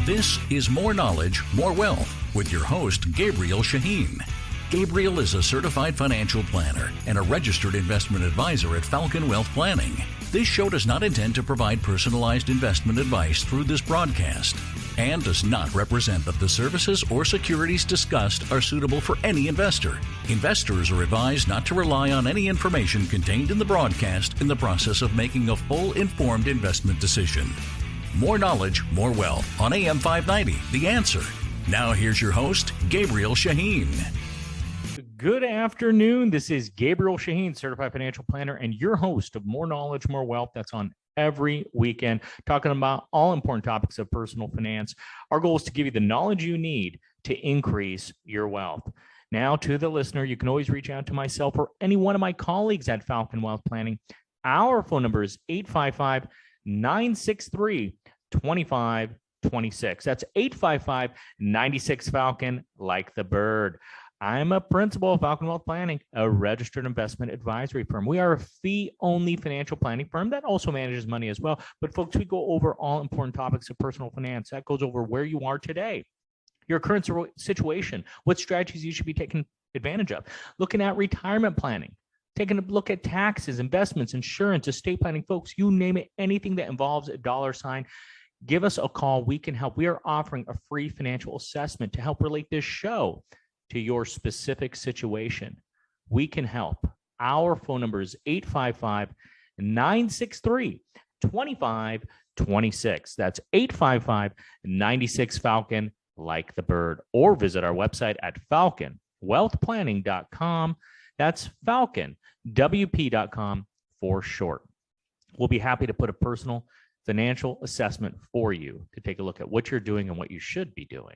This is More Knowledge, More Wealth with your host, Gabriel Shahin. Gabriel is a certified financial planner and a registered investment advisor at Falcon Wealth Planning. This show does not intend to provide personalized investment advice through this broadcast and does not represent that the services or securities discussed are suitable for any investor. Investors are advised not to rely on any information contained in the broadcast in the process of making a full informed investment decision. More knowledge, more wealth on AM 590, The Answer. Now here's your host, Gabriel Shahin. Good afternoon. This is Gabriel Shahin, certified financial planner, and your host of More Knowledge, More Wealth. That's on every weekend, talking about all important topics of personal finance. Our goal is to give you the knowledge you need to increase your wealth. Now, to the listener, you can always reach out to myself or any one of my colleagues at Falcon Wealth Planning. Our phone number is 855-963-2526. That's 855-96-FALCON, like the bird. I'm a principal of Falcon Wealth Planning, a registered investment advisory firm. We are a fee-only financial planning firm that also manages money as well. But folks, we go over all important topics of personal finance. That goes over where you are today, your current situation, what strategies you should be taking advantage of, looking at retirement planning, taking a look at taxes, investments, insurance, estate planning. Folks, you name it, anything that involves a dollar sign, give us a call. We can help. We are offering a free financial assessment to help relate this show to your specific situation. We can help. Our phone number is 855-963-2526. That's 855-96-FALCON, like the bird, or visit our website at falconwealthplanning.com. That's falconwp.com for short. We'll be happy to put a personal financial assessment for you to take a look at what you're doing and what you should be doing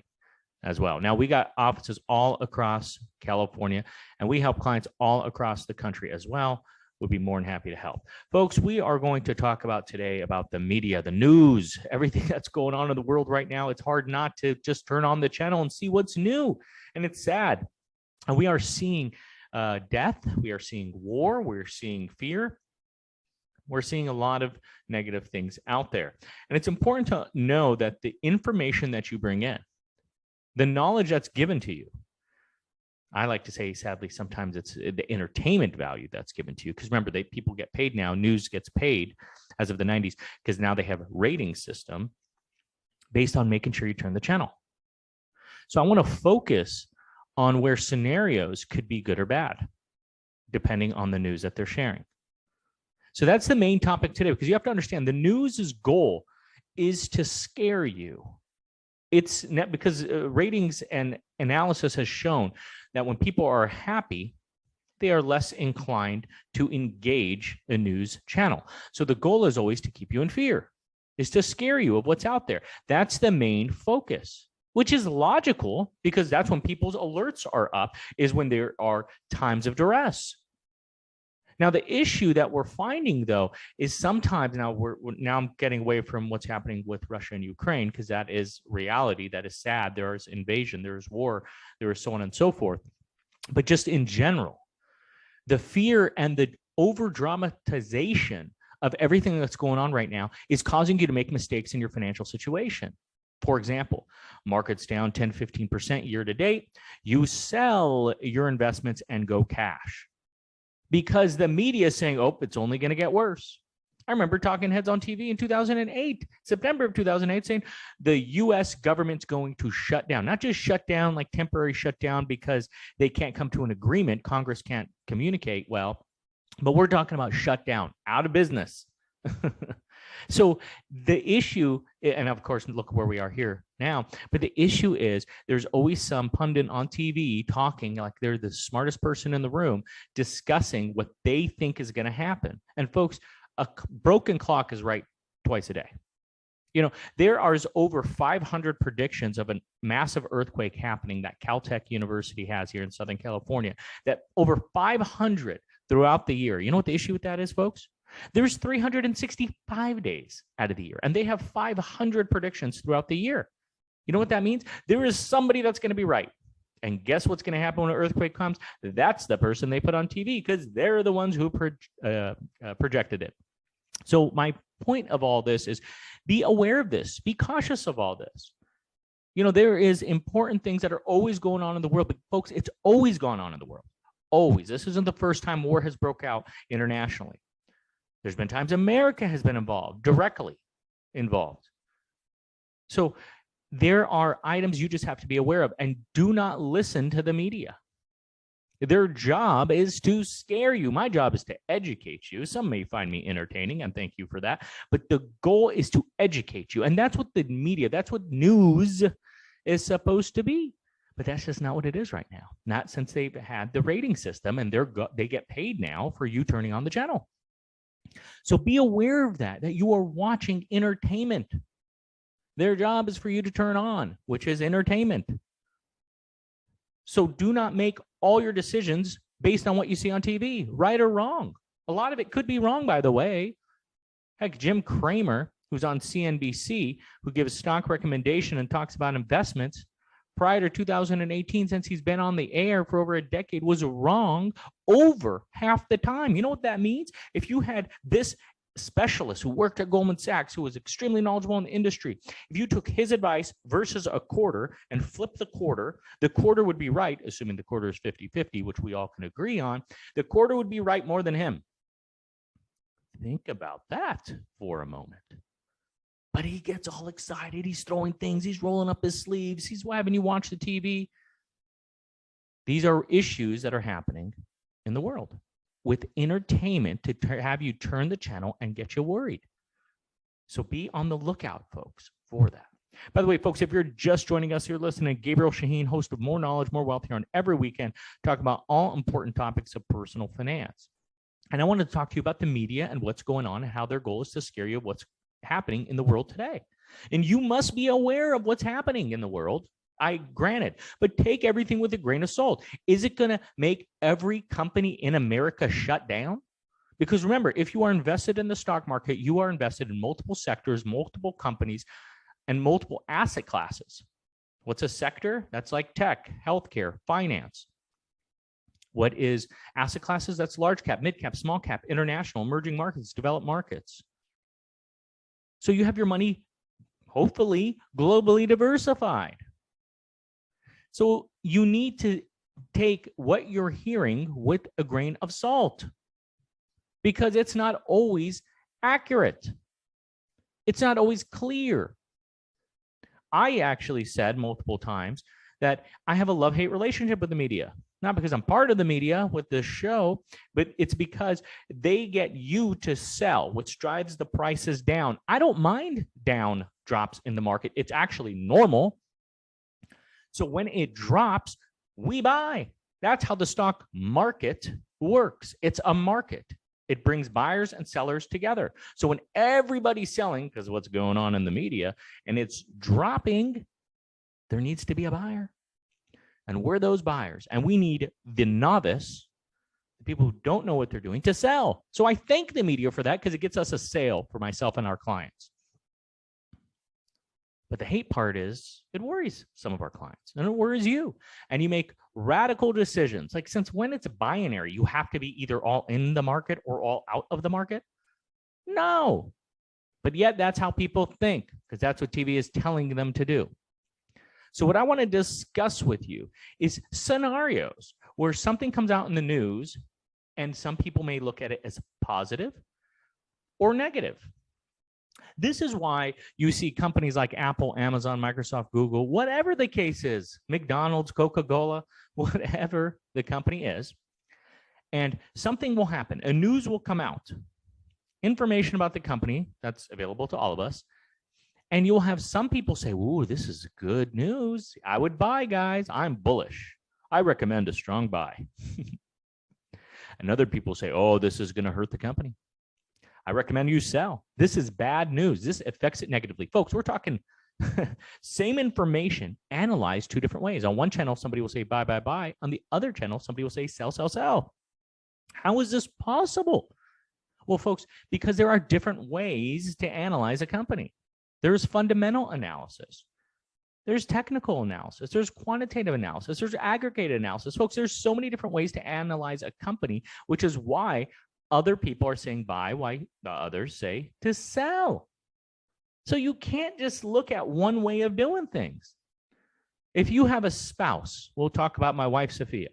as well. Now, we got offices all across California, and we help clients all across the country as well. We'll be more than happy to help. Folks, we are going to talk about today about the media, the news, everything that's going on in the world right now. It's hard not to just turn on the channel and see what's new, and it's sad. And we are seeing death, we are seeing war, we're seeing fear. We're seeing a lot of negative things out there. And it's important to know that the information that you bring in, the knowledge that's given to you, I like to say, sadly, sometimes it's the entertainment value that's given to you. Because remember, people get paid now. News gets paid as of the 90s because now they have a rating system based on making sure you turn the channel. So I want to focus on where scenarios could be good or bad, depending on the news that they're sharing. So that's the main topic today, because you have to understand the news's goal is to scare you. It's not because ratings and analysis has shown that when people are happy, they are less inclined to engage a news channel. So the goal is always to keep you in fear, is to scare you of what's out there. That's the main focus, which is logical because that's when people's alerts are up, is when there are times of duress. Now, the issue that we're finding, though, is sometimes now I'm getting away from what's happening with Russia and Ukraine, because that is reality. That is sad. There is invasion, there is war, there is so on and so forth. But just in general, the fear and the over dramatization of everything that's going on right now is causing you to make mistakes in your financial situation. For example, market's down 10, 15% year to date. You sell your investments and go cash, because the media is saying, oh, it's only going to get worse. I remember talking heads on TV in 2008, September of 2008, saying the U.S. government's going to shut down, not just shut down like temporary shutdown because they can't come to an agreement, Congress can't communicate well, but we're talking about shut down, out of business. So the issue, and of course, look where we are here now, but the issue is there's always some pundit on TV talking like they're the smartest person in the room, discussing what they think is going to happen. And folks, a broken clock is right twice a day. You know, there are over 500 predictions of a massive earthquake happening that Caltech University has here in Southern California, that over 500 throughout the year. You know what the issue with that is, folks? There's 365 days out of the year, and they have 500 predictions throughout the year. You know what that means? There is somebody that's going to be right. And guess what's going to happen when an earthquake comes? That's the person they put on TV, because they're the ones who projected it. So my point of all this is be aware of this. Be cautious of all this. There is important things that are always going on in the world, but folks, it's always gone on in the world. Always. This isn't the first time war has broke out internationally. There's been times America has been involved, directly involved. So there are items you just have to be aware of, and do not listen to the media. Their job is to scare you. My job is to educate you. Some may find me entertaining, and thank you for that. But the goal is to educate you. And that's what the media, that's what news is supposed to be. But that's just not what it is right now. Not since they've had the rating system, and they get paid now for you turning on the channel. So be aware of that you are watching entertainment. Their job is for you to turn on, which is entertainment. So do not make all your decisions based on what you see on TV, right or wrong. A lot of it could be wrong, by the way. Heck, Jim Cramer, who's on CNBC, who gives stock recommendation and talks about investments, prior to 2018, since he's been on the air for over a decade, was wrong over half the time. You know what that means? If you had this specialist who worked at Goldman Sachs, who was extremely knowledgeable in the industry, if you took his advice versus a quarter and flipped the quarter would be right, assuming the quarter is 50-50, which we all can agree on. The quarter would be right more than him. Think about that for a moment. But he gets all excited. He's throwing things. He's rolling up his sleeves. He's having you watch the TV. These are issues that are happening in the world with entertainment to have you turn the channel and get you worried. So be on the lookout, folks, for that. By the way, folks, if you're just joining us, you're listening to Gabriel Shahin, host of More Knowledge, More Wealth, here on every weekend, talking about all important topics of personal finance. And I wanted to talk to you about the media and what's going on and how their goal is to scare you of what's happening in the world today. And you must be aware of what's happening in the world. Granted, but take everything with a grain of salt. Is it going to make every company in America shut down? Because remember, if you are invested in the stock market, you are invested in multiple sectors, multiple companies, and multiple asset classes. What's a sector? That's like tech, healthcare, finance. What is asset classes? That's large cap, mid cap, small cap, international, emerging markets, developed markets. So you have your money, hopefully, globally diversified. So you need to take what you're hearing with a grain of salt, because it's not always accurate. It's not always clear. I actually said multiple times that I have a love-hate relationship with the media. Not because I'm part of the media with this show, but it's because they get you to sell, which drives the prices down. I don't mind down drops in the market. It's actually normal. So when it drops, we buy. That's how the stock market works. It's a market. It brings buyers and sellers together. So when everybody's selling, because of what's going on in the media, and it's dropping, there needs to be a buyer. And we're those buyers. And we need the novice, the people who don't know what they're doing, to sell. So I thank the media for that, because it gets us a sale for myself and our clients. But the hate part is it worries some of our clients, and it worries you. And you make radical decisions. Like, since when it's binary, you have to be either all in the market or all out of the market? No. But yet that's how people think, because that's what TV is telling them to do. So what I want to discuss with you is scenarios where something comes out in the news and some people may look at it as positive or negative. This is why you see companies like Apple, Amazon, Microsoft, Google, whatever the case is, McDonald's, Coca-Cola, whatever the company is, and something will happen. A news will come out, information about the company that's available to all of us, and you'll have some people say, ooh, this is good news. I would buy, guys. I'm bullish. I recommend a strong buy. And other people say, oh, this is going to hurt the company. I recommend you sell. This is bad news. This affects it negatively. Folks, we're talking same information analyzed two different ways. On one channel, somebody will say buy, buy, buy. On the other channel, somebody will say sell, sell, sell. How is this possible? Well, folks, because there are different ways to analyze a company. There's fundamental analysis. There's technical analysis. There's quantitative analysis. There's aggregated analysis. Folks, there's so many different ways to analyze a company, which is why other people are saying buy, why the others say to sell. So you can't just look at one way of doing things. If you have a spouse, we'll talk about my wife, Sophia,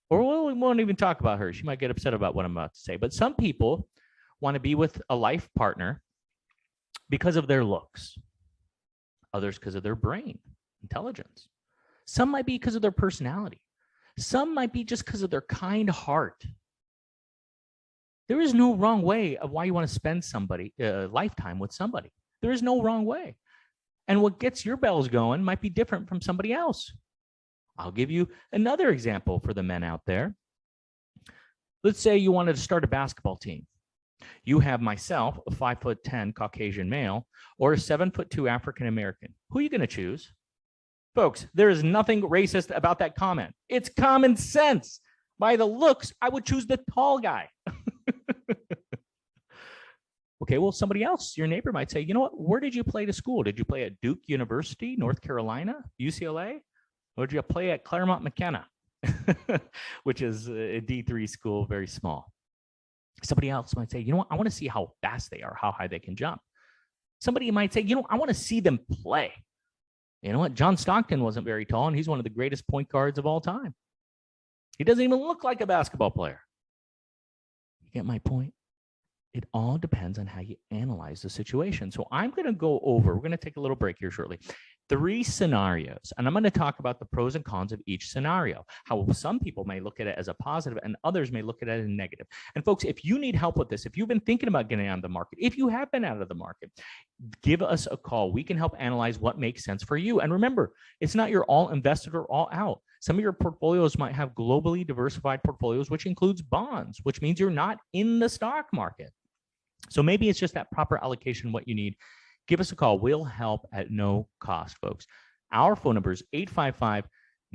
or we won't even talk about her. She might get upset about what I'm about to say. But some people want to be with a life partner because of their looks, others because of their brain, intelligence. Some might be because of their personality. Some might be just because of their kind heart. There is no wrong way of why you want to spend a lifetime with somebody. There is no wrong way. And what gets your bells going might be different from somebody else. I'll give you another example for the men out there. Let's say you wanted to start a basketball team. You have myself, a 5'10" Caucasian male, or a 7'2" African American. Who are you going to choose? Folks, there is nothing racist about that comment. It's common sense. By the looks, I would choose the tall guy. Okay, well, somebody else, your neighbor might say, you know what, where did you play to school? Did you play at Duke University, North Carolina, UCLA? Or did you play at Claremont McKenna, which is a D3 school, very small? Somebody else might say, you know what, I want to see how fast they are, how high they can jump. Somebody might say, you know, I want to see them play. You know what, John Stockton wasn't very tall, and he's one of the greatest point guards of all time. He doesn't even look like a basketball player. You get my point? It all depends on how you analyze the situation. So I'm going to go over, we're going to take a little break here shortly, 3 scenarios, and I'm going to talk about the pros and cons of each scenario, how some people may look at it as a positive and others may look at it as a negative. And folks, if you need help with this, if you've been thinking about getting out of the market, if you have been out of the market, give us a call. We can help analyze what makes sense for you. And remember, it's not you're all invested or all out. Some of your portfolios might have globally diversified portfolios, which includes bonds, which means you're not in the stock market. So maybe it's just that proper allocation, what you need. Give us a call. We'll help at no cost, folks. Our phone number is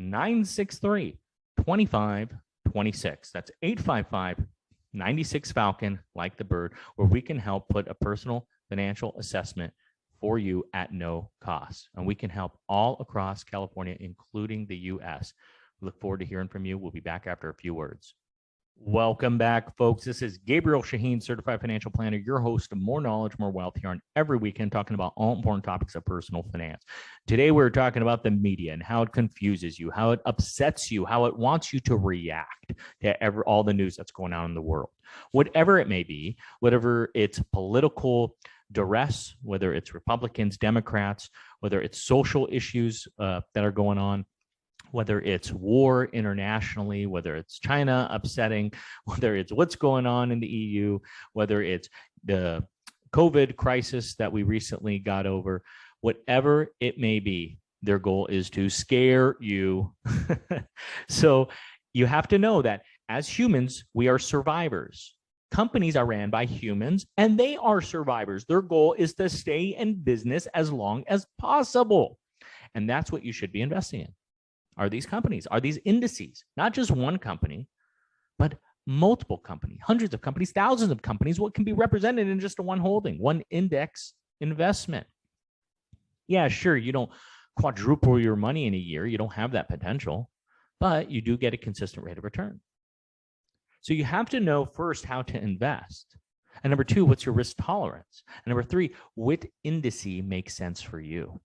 855-963-2526. That's 855-96-FALCON, like the bird, where we can help put a personal financial assessment for you at no cost. And we can help all across California, including the U.S. We look forward to hearing from you. We'll be back after a few words. Welcome back, folks. This is Gabriel Shahin, Certified Financial Planner, your host of More Knowledge, More Wealth here on every weekend, talking about all important topics of personal finance. Today, we're talking about the media and how it confuses you, how it upsets you, how it wants you to react to all the news that's going on in the world. Whatever it may be, whatever it's political duress, whether it's Republicans, Democrats, whether it's social issues that are going on, whether it's war internationally, whether it's China upsetting, whether it's what's going on in the EU, whether it's the COVID crisis that we recently got over, whatever it may be, their goal is to scare you. So you have to know that as humans, we are survivors. Companies are ran by humans and they are survivors. Their goal is to stay in business as long as possible. And that's what you should be investing in. Are these companies, are these indices, not just one company, but multiple companies, hundreds of companies, thousands of companies, what can be represented in just one holding, one index investment? Yeah, sure, you don't quadruple your money in a year. You don't have that potential, but you do get a consistent rate of return. So you have to know first how to invest. And number 2, what's your risk tolerance? And number 3, what indice makes sense for you?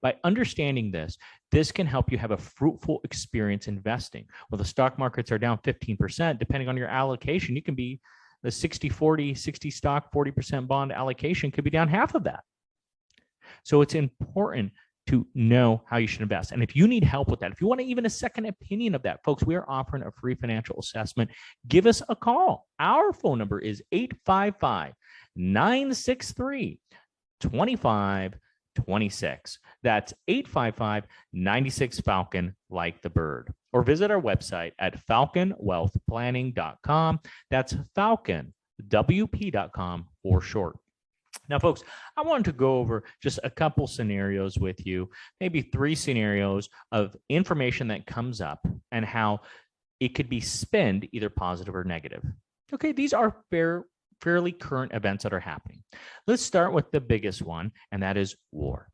By understanding this can help you have a fruitful experience investing. Well, the stock markets are down 15%. Depending on your allocation, you can be the 60-40, 60 stock, 40% bond allocation could be down half of that. So it's important to know how you should invest. And if you need help with that, if you want even a second opinion of that, folks, we are offering a free financial assessment. Give us a call. Our phone number is 855-963-2526. That's 855-96-FALCON, like the bird. Or visit our website at falconwealthplanning.com. That's falconwp.com for short. Now, folks, I wanted to go over just a couple scenarios with you, maybe 3 scenarios of information that comes up and how it could be spent either positive or negative. Okay, these are fairly current events that are happening. Let's start with the biggest one, and that is war.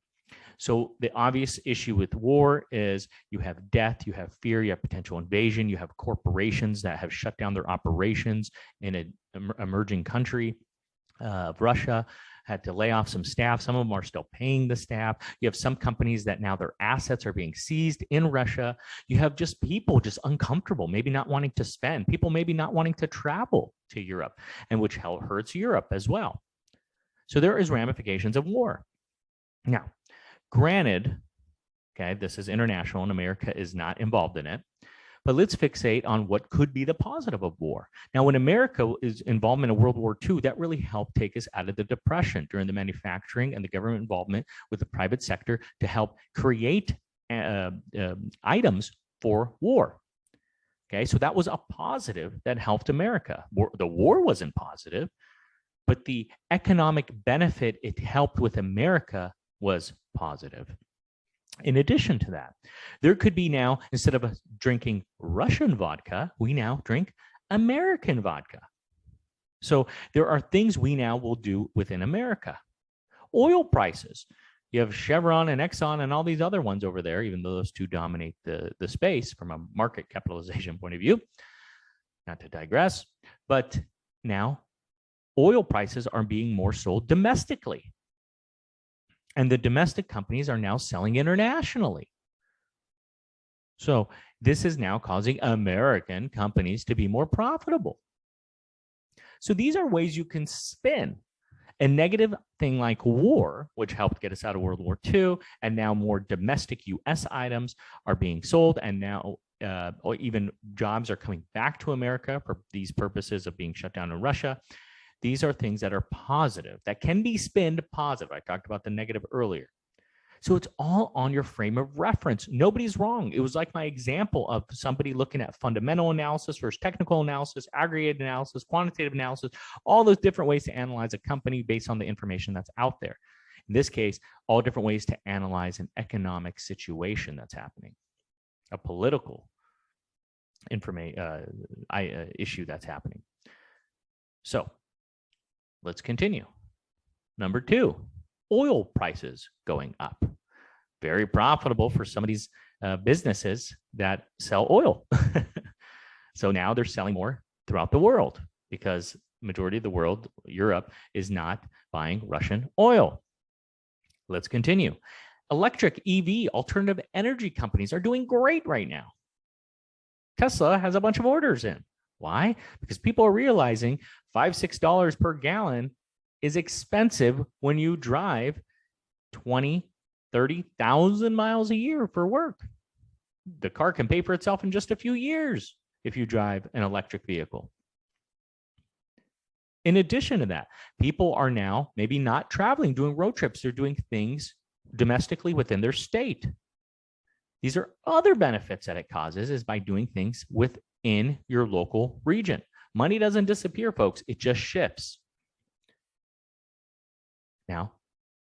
So the obvious issue with war is you have death, you have fear, you have potential invasion, you have corporations that have shut down their operations in an emerging country of Russia. had to lay off some staff. Some of them are still paying the staff. You have some companies that now their assets are being seized in Russia. You have just people just uncomfortable, maybe not wanting to spend, people maybe not wanting to travel to Europe, and which hurts Europe as well. So there is ramifications of war. Now, granted, okay, this is international and America is not involved in it. But let's fixate on what could be the positive of war. Now, when America is involved in World War II, that really helped take us out of the Depression during the manufacturing and the government involvement with the private sector to help create items for war. Okay, so that was a positive that helped America. The war wasn't positive, but the economic benefit it helped with America was positive. In addition to that, there could be now, instead of drinking Russian vodka, we now drink American vodka. So there are things we now will do within America. Oil prices. You have Chevron and Exxon and all these other ones over there, even though those two dominate the space from a market capitalization point of view. Not to digress, but now oil prices are being more sold domestically. And the domestic companies are now selling internationally. So this is now causing American companies to be more profitable. So these are ways you can spin a negative thing like war, which helped get us out of World War II, and now more domestic U.S. items are being sold, and now or even jobs are coming back to America for these purposes of being shut down in Russia. These are things that are positive, that can be spinned positive. I talked about the negative earlier. So it's all on your frame of reference. Nobody's wrong. It was like my example of somebody looking at fundamental analysis versus technical analysis, aggregated analysis, quantitative analysis, all those different ways to analyze a company based on the information that's out there. In this case, all different ways to analyze an economic situation that's happening, a political issue that's happening. So let's continue. Number 2, oil prices going up. Very profitable for some of these businesses that sell oil. So now they're selling more throughout the world because majority of the world, Europe, is not buying Russian oil. Let's continue. Electric EV, alternative energy companies are doing great right now. Tesla has a bunch of orders in. Why? Because people are realizing $5-6 per gallon is expensive when you drive 20,000-30,000 miles a year for work. The car can pay for itself in just a few years if you drive an electric vehicle. In addition to that, people are now maybe not traveling, doing road trips. They're doing things domestically within their state. These are other benefits that it causes is by doing things within your local region. Money doesn't disappear, folks. It just shifts. Now,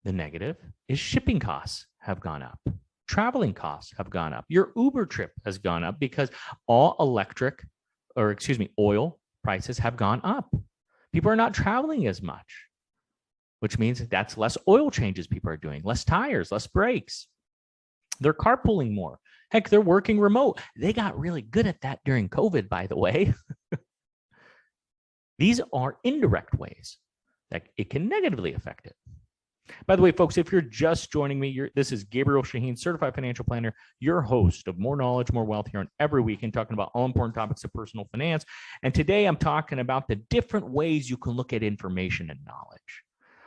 the negative is shipping costs have gone up. Traveling costs have gone up. Your Uber trip has gone up because all oil prices have gone up. People are not traveling as much, which means that's less oil changes people are doing, less tires, less brakes. They're carpooling more. Heck, they're working remote. They got really good at that during COVID, by the way. These are indirect ways that it can negatively affect it. By the way, folks, if you're just joining me, this is Gabriel Shahin, Certified Financial Planner, your host of More Knowledge, More Wealth here on every weekend, talking about all important topics of personal finance. And today I'm talking about the different ways you can look at information and knowledge.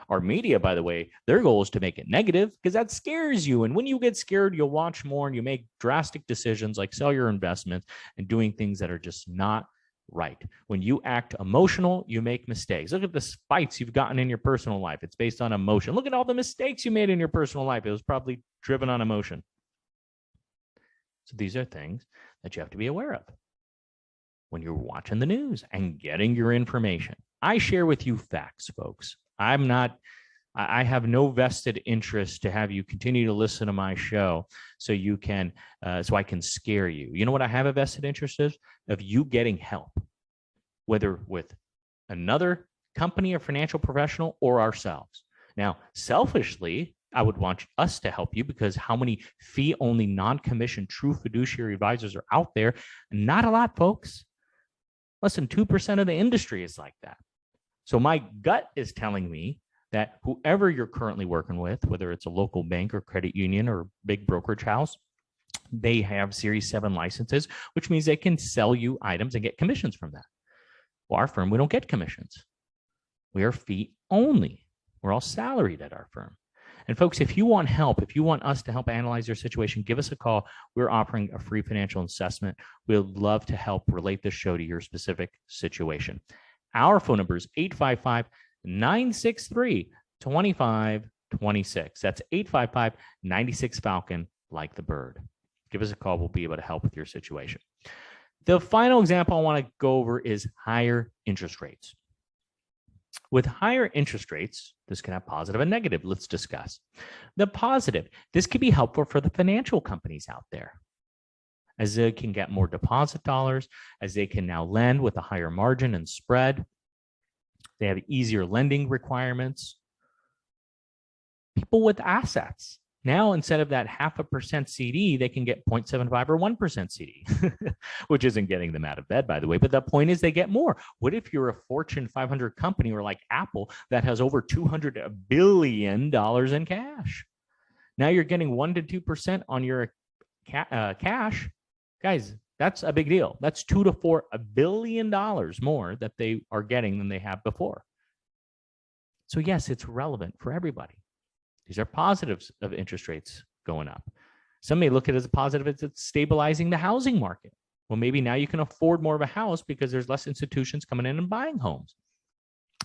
Our media, by the way, their goal is to make it negative because that scares you. And when you get scared, you'll watch more and you make drastic decisions like sell your investments and doing things that are just not right. When you act emotional, you make mistakes. Look at the fights you've gotten in your personal life. It's based on emotion. Look at all the mistakes you made in your personal life. It was probably driven on emotion. So these are things that you have to be aware of when you're watching the news and getting your information. I share with you facts, folks. I have no vested interest to have you continue to listen to my show so I can scare you. You know what I have a vested interest of you getting help, whether with another company or financial professional or ourselves. Now, selfishly, I would want us to help you because how many fee-only, non-commissioned, true fiduciary advisors are out there? Not a lot, folks. Less than 2% of the industry is like that. So my gut is telling me that whoever you're currently working with, whether it's a local bank or credit union or big brokerage house, they have Series 7 licenses, which means they can sell you items and get commissions from that. Well, our firm, we don't get commissions. We are fee only. We're all salaried at our firm. And folks, if you want help, if you want us to help analyze your situation, give us a call. We're offering a free financial assessment. We'd love to help relate this show to your specific situation. Our phone number is 855-963-2526. That's 855-96-FALCON, like the bird. Give us a call. We'll be able to help with your situation. The final example I want to go over is higher interest rates. With higher interest rates, this can have positive and negative. Let's discuss. The positive, this can be helpful for the financial companies out there, as they can get more deposit dollars, as they can now lend with a higher margin and spread. They have easier lending requirements. People with assets. Now, instead of that 0.5% CD, they can get 0.75 or 1% CD, which isn't getting them out of bed, by the way. But the point is they get more. What if you're a Fortune 500 company or like Apple that has over $200 billion in cash? Now you're getting 1 to 2% on your cash. Guys, that's a big deal. That's $2 to $4 billion more that they are getting than they have before. So yes, it's relevant for everybody. These are positives of interest rates going up. Some may look at it as a positive, it's stabilizing the housing market. Well, maybe now you can afford more of a house because there's less institutions coming in and buying homes.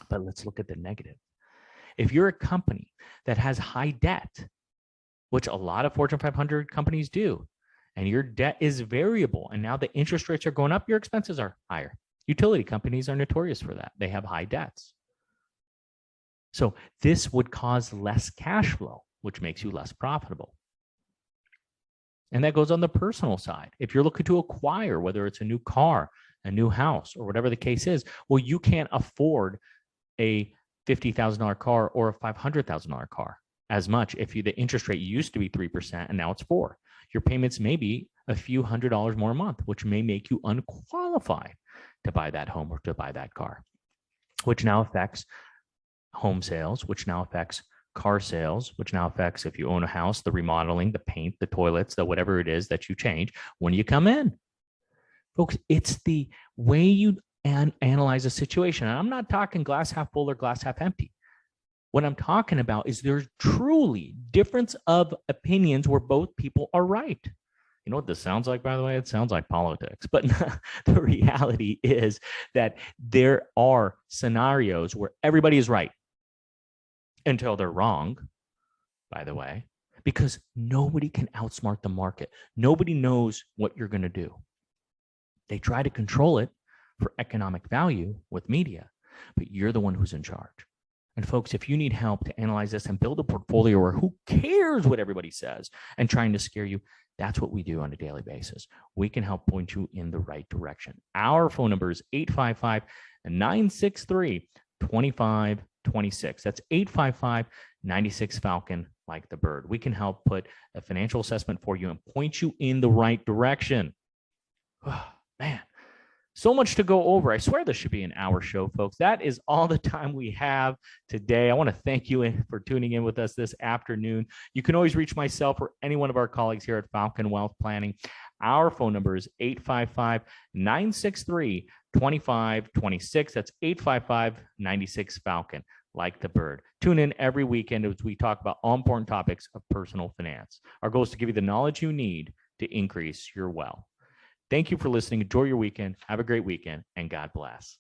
But let's look at the negative. If you're a company that has high debt, which a lot of Fortune 500 companies do, and your debt is variable, and now the interest rates are going up, your expenses are higher. Utility companies are notorious for that. They have high debts. So this would cause less cash flow, which makes you less profitable. And that goes on the personal side. If you're looking to acquire, whether it's a new car, a new house, or whatever the case is, well, you can't afford a $50,000 car or a $500,000 car as much if the interest rate used to be 3% and now it's 4%. Your payments may be a few $100s more a month, which may make you unqualified to buy that home or to buy that car, which now affects home sales, which now affects car sales, which now affects, if you own a house, the remodeling, the paint, the toilets, the whatever it is that you change when you come in. Folks, it's the way you analyze a situation. And I'm not talking glass half full or glass half empty. What I'm talking about is there's truly difference of opinions where both people are right. You know what this sounds like, by the way? It sounds like politics. But the reality is that there are scenarios where everybody is right until they're wrong, by the way, because nobody can outsmart the market. Nobody knows what you're going to do. They try to control it for economic value with media, but you're the one who's in charge. And folks, if you need help to analyze this and build a portfolio where who cares what everybody says and trying to scare you, that's what we do on a daily basis. We can help point you in the right direction. Our phone number is 855-963-2526. That's 855-96-FALCON, like the bird. We can help put a financial assessment for you and point you in the right direction. Oh, man, so much to go over. I swear this should be an hour show, folks. That is all the time we have today. I want to thank you for tuning in with us this afternoon. You can always reach myself or any one of our colleagues here at Falcon Wealth Planning. Our phone number is 855-963-2526. That's 855-96-FALCON, like the bird. Tune in every weekend as we talk about all important topics of personal finance. Our goal is to give you the knowledge you need to increase your wealth. Thank you for listening. Enjoy your weekend. Have a great weekend, and God bless.